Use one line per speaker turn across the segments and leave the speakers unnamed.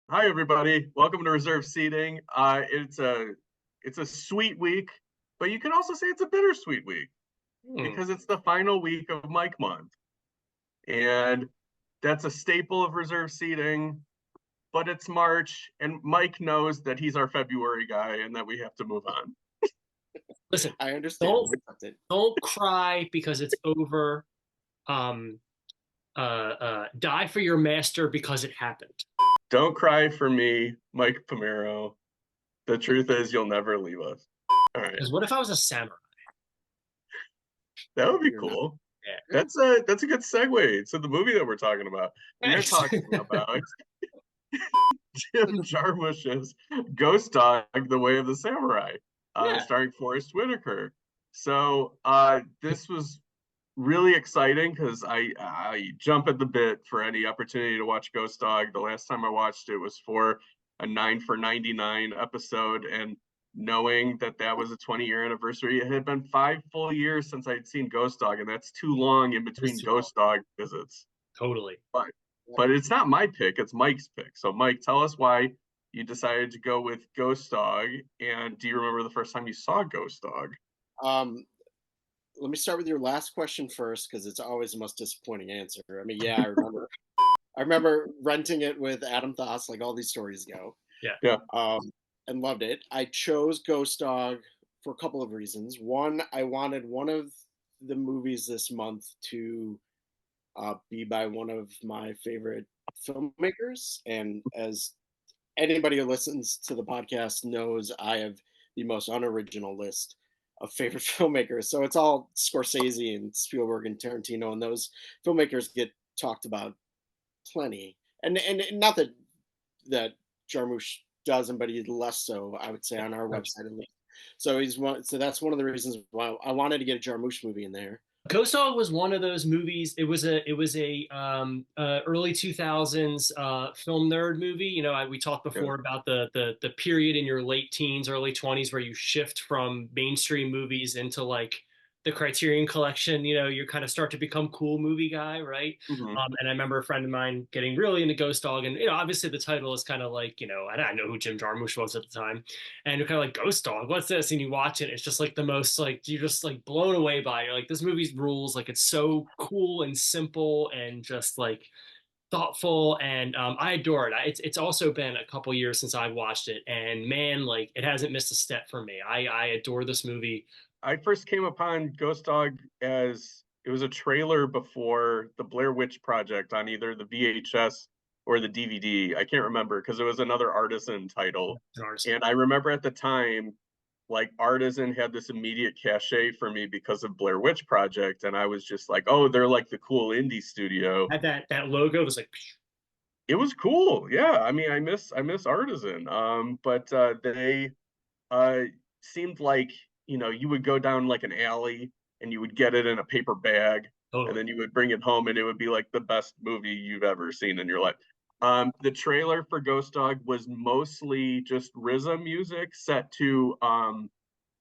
Hi, everybody. Welcome to Reserve Seating. It's a sweet week, but you can also say it's a bittersweet week
Hmm.
because it's the final week of Mike Month, and that's a staple of Reserve Seating. But it's March, and Mike knows that he's our February guy and that we have to move on.
Listen,
I understand.
don't
I accept it.
don't cry because it's over. Um, Die for your master because it happened.
Don't cry for me, Mike Pomaro. The truth is, you'll never leave us. All right,
Because what if I was a samurai?
that would be
You're not.
cool.
Yeah.
That's a good segue to the movie that we're talking about. We are
Thanks.
talking about Jim Jarmusch's Ghost Dog: The Way of the Samurai,
Yeah.
starring Forrest Whitaker. So this was really exciting because I jump at the bit for any opportunity to watch Ghost Dog. The last time I watched it was for a 9 for 99 episode, and knowing that that was a 20-year anniversary, it had been 5 full years since I'd seen Ghost Dog, and that's too long in
That is
between
too long.
Ghost Dog visits.
Totally.
But but it's not my pick, it's Mike's pick. So Mike, tell us why you decided to go with Ghost Dog, and do you remember the first time you saw Ghost Dog?
Um, Let me start with your last question first because it's always the most disappointing answer. I mean, yeah, I remember. I remember renting it with Adam Thoss, like all these stories go,
Yeah.
Yeah.
um, and loved it. I chose Ghost Dog for a couple of reasons. One, I wanted one of the movies this month to be by one of my favorite filmmakers, and as anybody who listens to the podcast knows, I have the most unoriginal list of favorite filmmakers. So it's all Scorsese and Spielberg and Tarantino, and those filmmakers get talked about plenty. And not that Jarmusch doesn't, but he's less so, I would say, on our
Ghost
website at least. So he's one. So that's one of the reasons why I wanted to get a Jarmusch movie in there.
Dog was one of those movies. It was a early 2000s film nerd movie. We talked
Yeah.
before about the period in your late teens, early 20s where you shift from mainstream movies into like the Criterion Collection. You kind of start to become cool movie guy, right?
Hmm.
And I remember a friend of mine getting really into Ghost Dog, and obviously the title is kind of like, I didn't know who Jim Jarmusch was at the time, and you're kind of like, Ghost Dog, what's this? And you watch it, it's just like the most, like, you're just like blown away by it. You're like, this movie's rules. Like, it's so cool and simple and just like thoughtful, and I adore it. It's also been a couple years since I've watched it, and man, like, it hasn't missed a step for me. I adore this movie.
I first came upon Ghost Dog as it was a trailer before the Blair Witch Project on either the VHS or the DVD. I can't remember because it was another Artisan title.
It's an artist.
And I remember at the time, like Artisan had this immediate cachet for me because of Blair Witch Project. And I was just like, oh, they're like the cool indie studio.
Had that logo was like,
It was cool. Yeah. I mean, I miss Artisan. But they uh, seemed like you would go down like an alley and you would get it in a paper bag, and
totally.
then you would bring it home, and it would be like the best movie you've ever seen in your life. The trailer for Ghost Dog was mostly just RZA music set to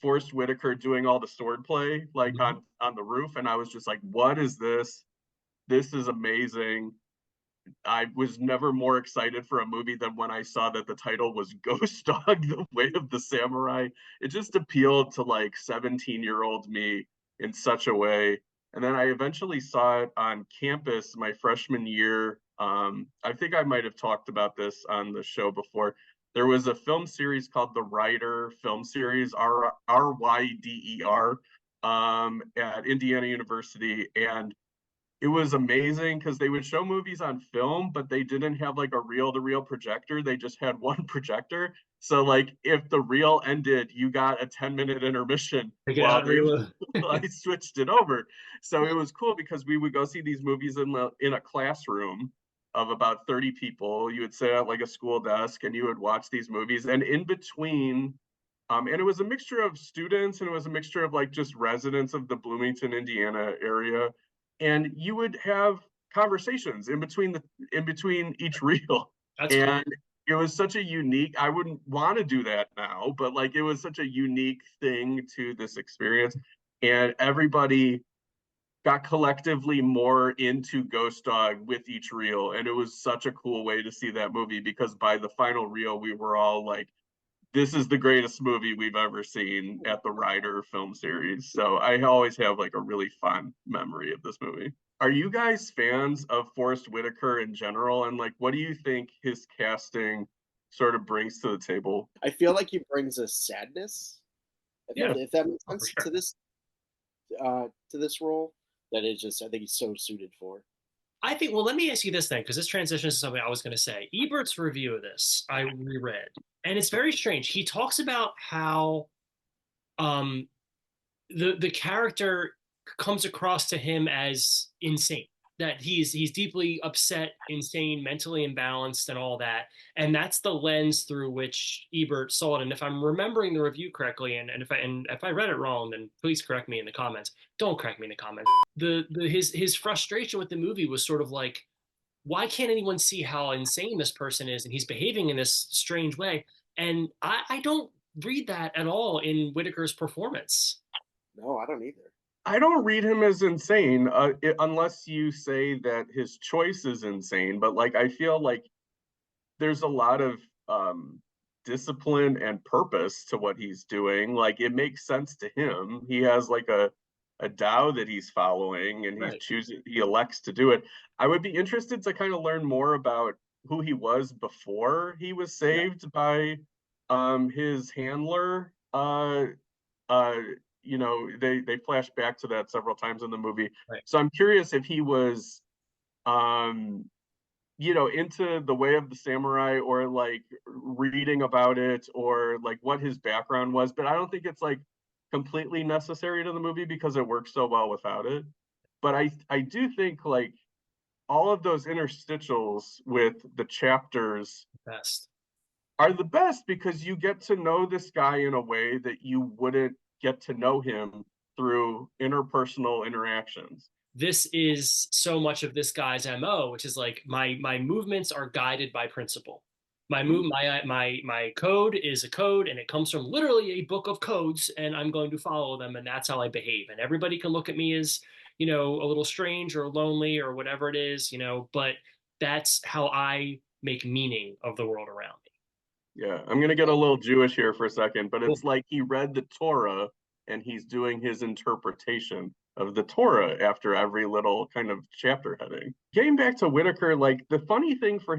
Forrest Whitaker doing all the sword play like
Mhm.
on the roof, and I was just like, "What is this? This is amazing." I was never more excited for a movie than when I saw that the title was Ghost Dog: The Way of the Samurai. It just appealed to like 17-year-old me in such a way. And then I eventually saw it on campus my freshman year. I think I might have talked about this on the show before. There was a film series called the Ryder Film Series, Ryder, at Indiana University. And it was amazing because they would show movies on film, but they didn't have like a reel to reel projector. They just had one projector. So like if the reel ended, you got a 10-minute intermission
Take it
while
out,
they
real.
I switched it over. So it was cool because we would go see these movies in a classroom of about 30 people. You would sit at like a school desk and you would watch these movies. And in between, and it was a mixture of students and it was a mixture of like just residents of the Bloomington, Indiana area. And you would have conversations in between each reel.
That's cool.
And it was such a unique, I wouldn't want to do that now, but like it was such a unique thing to this experience. And everybody got collectively more into Ghost Dog with each reel. And it was such a cool way to see that movie because by the final reel, we were all like, this is the greatest movie we've ever seen at the Rider film series. So I always have like a really fond memory of this movie. Are you guys fans of Forest Whitaker in general? And like, what do you think his casting sort of brings to the table?
I feel like he brings a sadness,
Yeah,
if that makes
oh, for
sense,
sure.
to this role that is just I think he's so suited for.
I think, well, let me ask you this then, because this transitions to something I was going to say. Ebert's review of this, I reread, and it's very strange. He talks about how um, the character comes across to him as insane, that he's deeply upset, insane, mentally imbalanced, and all that. And that's the lens through which Ebert saw it. And if I'm remembering the review correctly, and if I read it wrong, then please correct me in the comments. Don't correct me in the comments. His frustration with the movie was sort of like, why can't anyone see how insane this person is and he's behaving in this strange way? And I don't read that at all in Whitaker's performance.
No, I don't either.
I don't read him as insane, unless you say that his choice is insane. But like, I feel like there's a lot of discipline and purpose to what he's doing. Like, it makes sense to him. He has like a Tao that he's following, and
Right.
he elects to do it. I would be interested to kind of learn more about who he was before he was
Yeah.
saved by his handler. Uh, they flash back to that several times in the movie.
Right.
So I'm curious if he was um into the way of the samurai, or like reading about it, or like what his background was. But I don't think it's like completely necessary to the movie because it works so well without it. But I do think like all of those interstitials with the chapters
Best.
are the best because you get to know this guy in a way that you wouldn't get to know him through interpersonal interactions.
This is so much of this guy's MO, which is like my movements are guided by principle. My code is a code, and it comes from literally a book of codes, and I'm going to follow them, and that's how I behave. And everybody can look at me as, a little strange or lonely or whatever it is, but that's how I make meaning of the world around me.
Yeah, I'm gonna get a little Jewish here for a second, but
Cool.
it's like he read the Torah and he's doing his interpretation of the Torah after every little kind of chapter heading. Getting back to Whitaker, like the funny thing for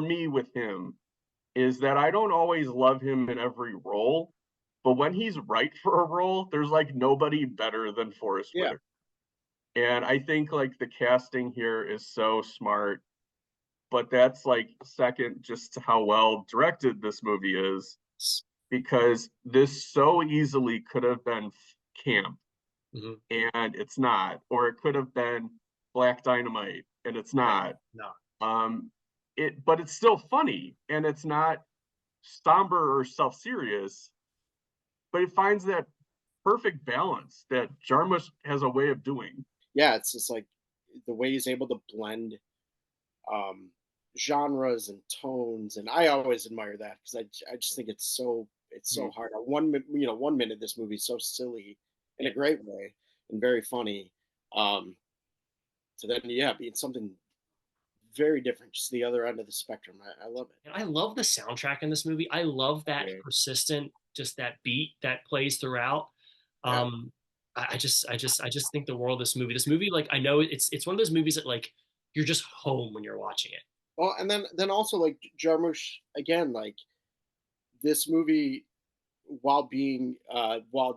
me with him, is that I don't always love him in every role, but when he's right for a role, there's like nobody better than Forrest
Yeah.
Whitaker. And I think like the casting here is so smart, but that's like second just to how well directed this movie is, because this so easily could have been camp,
Mhm.
and it's not, or it could have been Black Dynamite and it's
Right.
not.
No.
But it's still funny, and it's not somber or self-serious, but it finds that perfect balance that Jarmusch has a way of doing.
Yeah, it's just like the way he's able to blend um, genres and tones, and I always admire that because I just think it's so
Mhm.
hard. 1 minute this movie's so silly in
Yeah.
a great way and very funny. Um, so then yeah, being something very different, just the other end of the spectrum. I love it.
And I love the soundtrack in this movie. I love that
Yeah,
persistent, just that beat that plays throughout.
yeah.
Um, I just think the world of this movie. This movie, like I know it's one of those movies that like you're just home when you're watching it.
Well, and then also like Jarmusch again, like this movie, while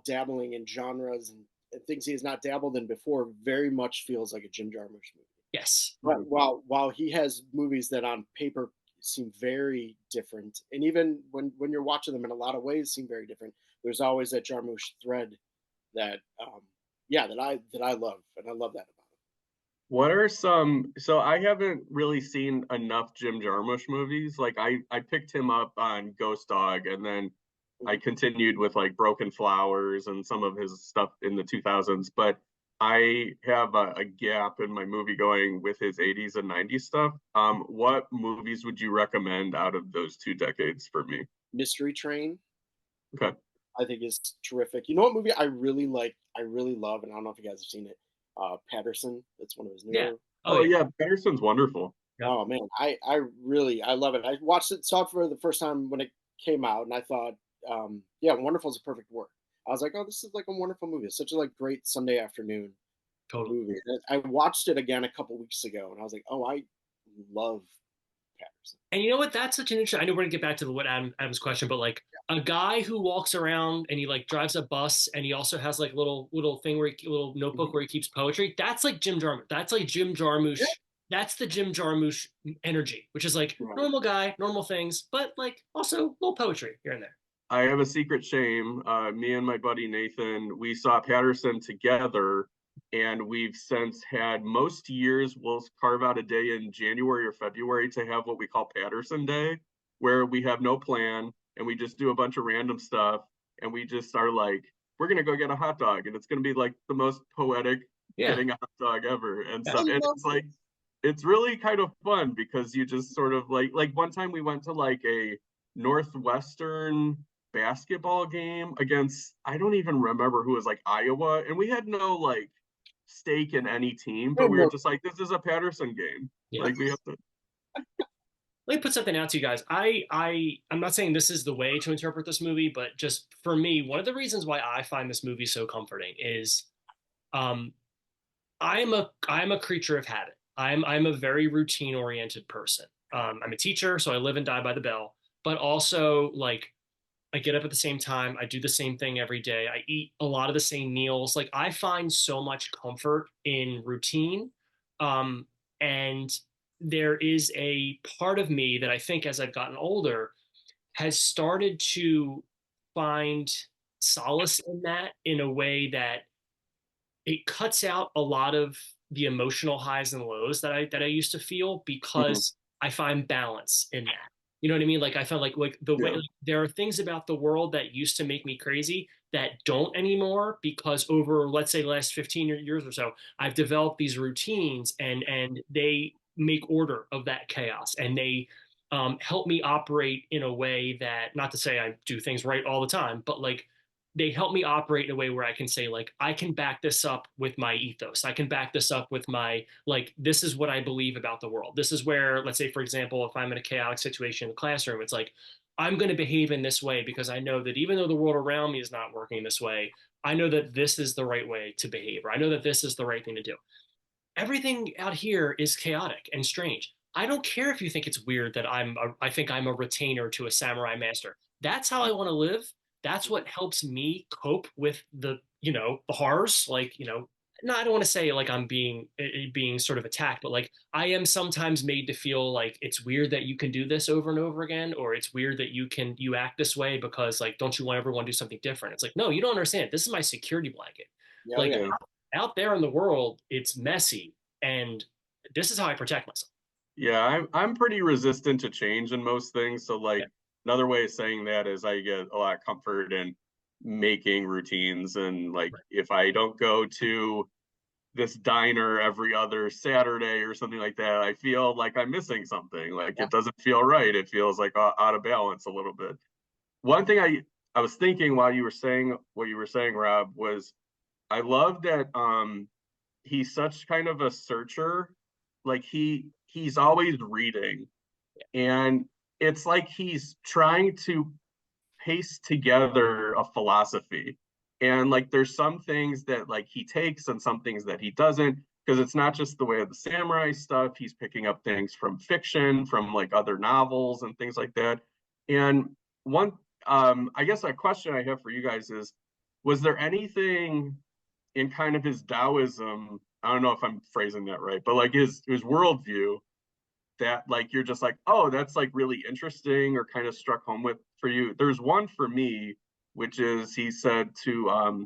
dabbling in genres and things he has not dabbled in before, very much feels like a Jim Jarmusch movie.
Yes.
But while he has movies that on paper seem very different, and even when you're watching them in a lot of ways seem very different, there's always that Jarmusch thread that yeah, that I love, and I love that about
What are some? So I haven't really seen enough Jim Jarmusch movies. Like I picked him up on Ghost Dog, and then I
him.
continued with like Broken Flowers and some of his stuff in the 2000s. But I have a gap in my movie going with his 80s and 90s stuff. What movies would you recommend out of those two decades for me?
Mystery Train,
Okay.
I think is terrific. You know what movie I really like, I really love, and I don't know if you guys have seen it. Patterson. That's one of his
Yeah.
newer.
Oh
Oh
yeah.
yeah, Patterson's wonderful.
Yep.
Oh man, I really I love it. I watched it, saw it for the first time when it came out, and I thought, yeah, wonderful is a perfect word. I was like, oh, this is like a wonderful movie. It's such a like great Sunday afternoon
Totally.
movie. And I watched it again a couple weeks ago, and I was like, oh, I love Patterson.
And you know what? That's such an interesting. I know we're gonna get back to the what Adam's question, but like a guy who walks around and he like drives a bus and he also has like little thing where little notebook
Mhm.
where he keeps poetry. That's like Jim Jarmusch. That's like Jim Jarmusch.
Yeah,
That's the Jim Jarmusch energy, which is like
right.
normal guy, normal things, but like also little poetry here and there.
I have a secret shame. Me and my buddy Nathan, we saw Patterson together, and we've since had most years we'll carve out a day in January or February to have what we call Patterson Day, where we have no plan and we just do a bunch of random stuff, and we just are like, we're gonna go get a hot dog, and it's gonna be like the most poetic
Yeah.
getting a hot dog ever and
Yeah.
I
stuff. And
love
it's
it.
like it's really kind of fun because you just sort of like one time we went to like a Northwestern basketball game against I don't even remember who was like Iowa, and we had no like stake in any team,
I
but we were
know.
just like, this is a Patterson game.
Yeah.
Like we have to.
Let me put something out to you guys. I'm not saying this is the way to interpret this movie, but just for me, one of the reasons why I find this movie so comforting is um I'm a creature of habit. I'm a very routine oriented person. I'm a teacher, so I live and die by the bell. But also, like, I get up at the same time. I do the same thing every day. I eat a lot of the same meals. Like, I find so much comfort in routine. Um, and there is a part of me that I think, as I've gotten older, has started to find solace in that in a way that it cuts out a lot of the emotional highs and lows that I used to feel
Mhm.
because I find balance in that. You know what I mean? Like I felt like the way
Yeah.
like, there are things about the world that used to make me crazy that don't anymore because over let's say the last 15 years or so I've developed these routines and they make order of that chaos and they help me operate in a way that not to say I do things right all the time, but like they help me operate in a way where I can say like I can back this up with my ethos. I can back this up with my like this is what I believe about the world. This is where let's say for example if I'm in a chaotic situation in the classroom it's like I'm going to behave in this way because I know that even though the world around me is not working this way, I know that this is the right way to behave or I know that this is the right thing to do. Everything out here is chaotic and strange. I don't care if you think it's weird that I think I'm a retainer to a samurai master. That's how I want to live. That's what helps me cope with the horrors. Like, no, I don't want to say like I'm being sort of attacked, but like I am sometimes made to feel like it's weird that you can do this over and over again, or it's weird that you act this way because like don't you want everyone to do something different? It's like, no, you don't understand. This is my security blanket.
Yeah, oh,
Like
yeah.
Yeah.
out there in the world, it's messy, and this is how I protect myself.
Yeah, I'm pretty resistant to change in most things. So
Yeah,
like another way of saying that is I get a lot of comfort in making routines, and like
right.
if I don't go to this diner every other Saturday or something like that, I feel like I'm missing something. Like
Yeah,
it doesn't feel right. It feels like out of balance a little bit. One thing I was thinking while you were saying what you were saying, Rob, was I love that he's such kind of a searcher. Like he's always reading, and it's like he's trying to paste together a philosophy. And like there's some things that like he takes and some things that he doesn't, because it's not just the way of the samurai stuff. He's picking up things from fiction, from like other novels and things like that. And one I guess a question I have for you guys is, was there anything in kind of his Taoism, I don't know if I'm phrasing that right, but like his worldview that like you're just like, oh, that's like really interesting or kind of struck home with for you? There's one for me, which is he said to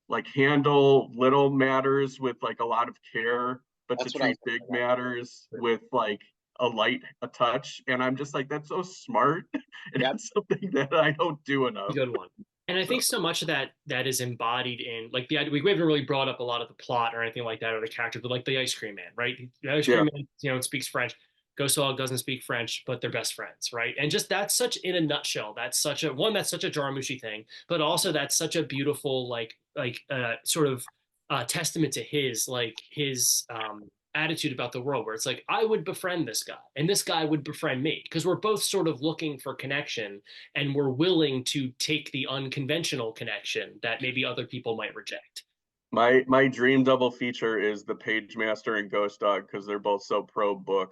like handle little matters with like a lot of care, but to
that's what I was
treat big
thinking about.
matters with like a touch. And I'm just like, that's so smart. And
Yep.
it's something that I don't do
A
enough.
good one. And I
So
think so much of that is embodied in like we haven't really brought up a lot of the plot or anything like that or the character, but like the ice cream man, right? The ice
yeah.
cream man, speaks French. Ghost Dog doesn't speak French, but they're best friends, right? And just that's such in a nutshell. That's such a Jarmushi thing, but also that's such a beautiful sort of testament to his attitude about the world, where it's like, I would befriend this guy and this guy would befriend me, because we're both sort of looking for connection, and we're willing to take the unconventional connection that maybe other people might reject.
My dream double feature is the Page Master and Ghost Dog, because they're both so pro book.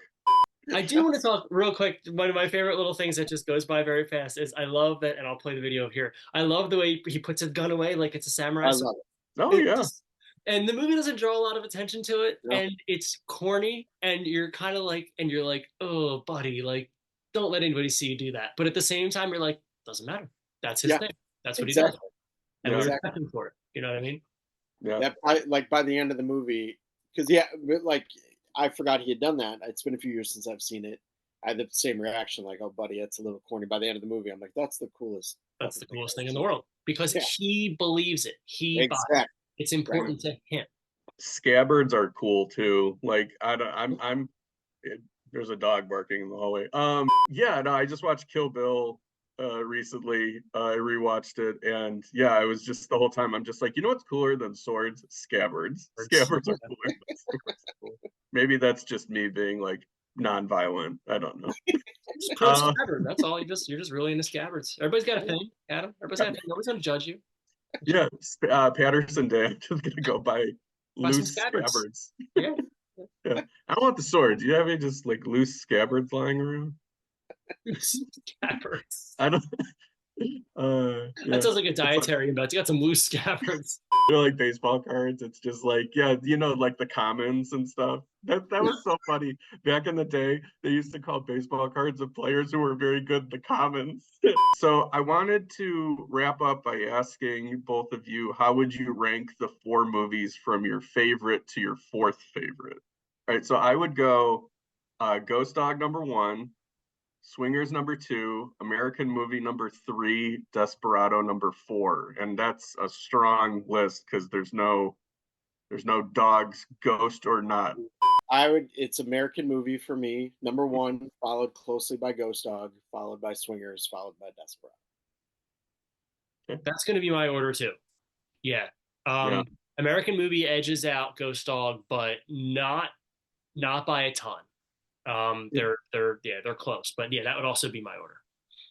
I do want to talk real quick. One of my favorite little things that just goes by very fast is, I love that, and I'll play the video here. I love the way he puts his gun away like it's a samurai
I
sword.
love it.
Oh yeah.
And the movie doesn't draw a lot of attention to it,
No.
and it's corny, and you're kind of like, and you're like, oh, buddy, like, don't let anybody see you do that. But at the same time, you're like, doesn't matter. That's his
Yeah,
thing. That's what
exactly.
he does. And
Yeah.
we
Exactly.
respect him for it. You know what I mean?
Yeah.
That by the end of the movie, because like I forgot he had done that. It's been a few years since I've seen it. I had the same reaction, like, "Oh, buddy, that's a little corny." By the end of the movie, I'm like, "That's the coolest."
That's the
fucking
coolest
I've
thing in the
seen."
world, because
Yeah,
he believes it. He buys it.
exactly.
It's
Right.
important to him.
Scabbards are cool too. Like I'm there's a dog barking in the hallway. Yeah, no, I just watched Kill Bill recently. I rewatched it, and yeah, I was just the whole time I'm just like, you know what's cooler than swords? Scabbards. Scabbards are cooler than swords. Maybe that's just me being like non-violent. I don't know.
Just pro scabbard. That's all. You're just really into scabbards. Everybody's got a thing, Adam. Everybody's got a thing. Nobody's gonna judge you.
Yeah, Patterson Day. I'm just gonna go buy
Buy some
loose
scabbards.
scabbards.
Yeah.
Yeah, I don't want the sword. Do you have any just like loose scabbards lying around?
Scabbards.
I don't.
That
Yeah.
sounds like a
It's
dietary nut. You got some loose scabbards.
they're like baseball cards. It's just like, yeah, you know, like the commons and stuff. That was so funny. Back in the day, they used to call baseball cards of players who were very good the commons. So I wanted to wrap up by asking both of you, how would you rank the 4 movies from your favorite to your 4th favorite? All right, so I would go Ghost Dog number 1, Swingers number 2, American Movie number 3, Desperado number 4, and that's a strong list because there's no dogs, ghost or not.
It's American Movie for me, number 1, followed closely by Ghost Dog, followed by Swingers, followed by Desperado.
Okay.
That's going to be my order too. Yeah.
Yeah.
American Movie edges out Ghost Dog, but not by a ton. They're close, but yeah, that would also be my order.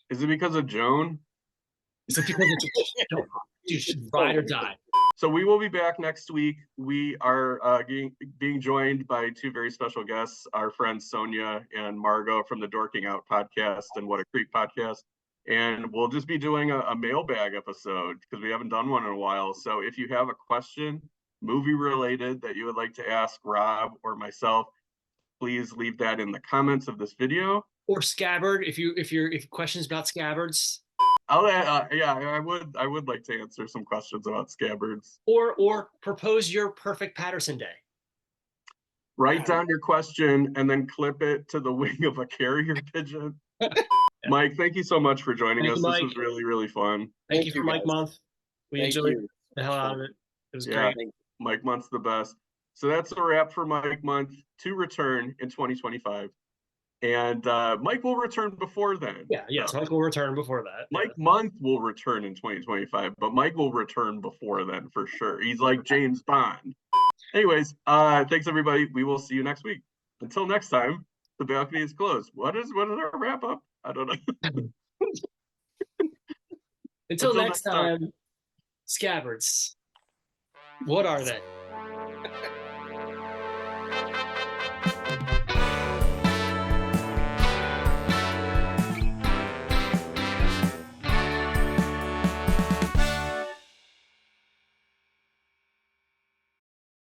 Is it because of Joan?
Is it because it's dude, ride or die?
So we will be back next week. We are being joined by 2 very special guests, our friends Sonia and Margot from the Dorking Out podcast and What a Creep podcast. And we'll just be doing a mailbag episode because we haven't done one in a while. So if you have a question, movie related, that you would like to ask Rob or myself, please leave that in the comments of this video.
Or scabbard, if questions about scabbards.
Yeah, I would like to answer some questions about scabbards.
Or propose your perfect Patterson Day.
Write down your question and then clip it to the wing of a carrier pigeon. Mike, thank you so much for joining us. This was really, really fun.
Thank you for Mike Month. We enjoyed the hell out of it. It was great.
Mike Month's the best. So that's a wrap for Mike Month, to return in 2025. And Mike will return before then.
Yes, Mike will return before that.
Mike Month will return in 2025, but Mike will return before then for sure. He's like James Bond. Anyways, thanks everybody. We will see you next week. Until next time, the balcony is closed. What is our wrap up? I don't know.
Until next time, scabbards. What are they?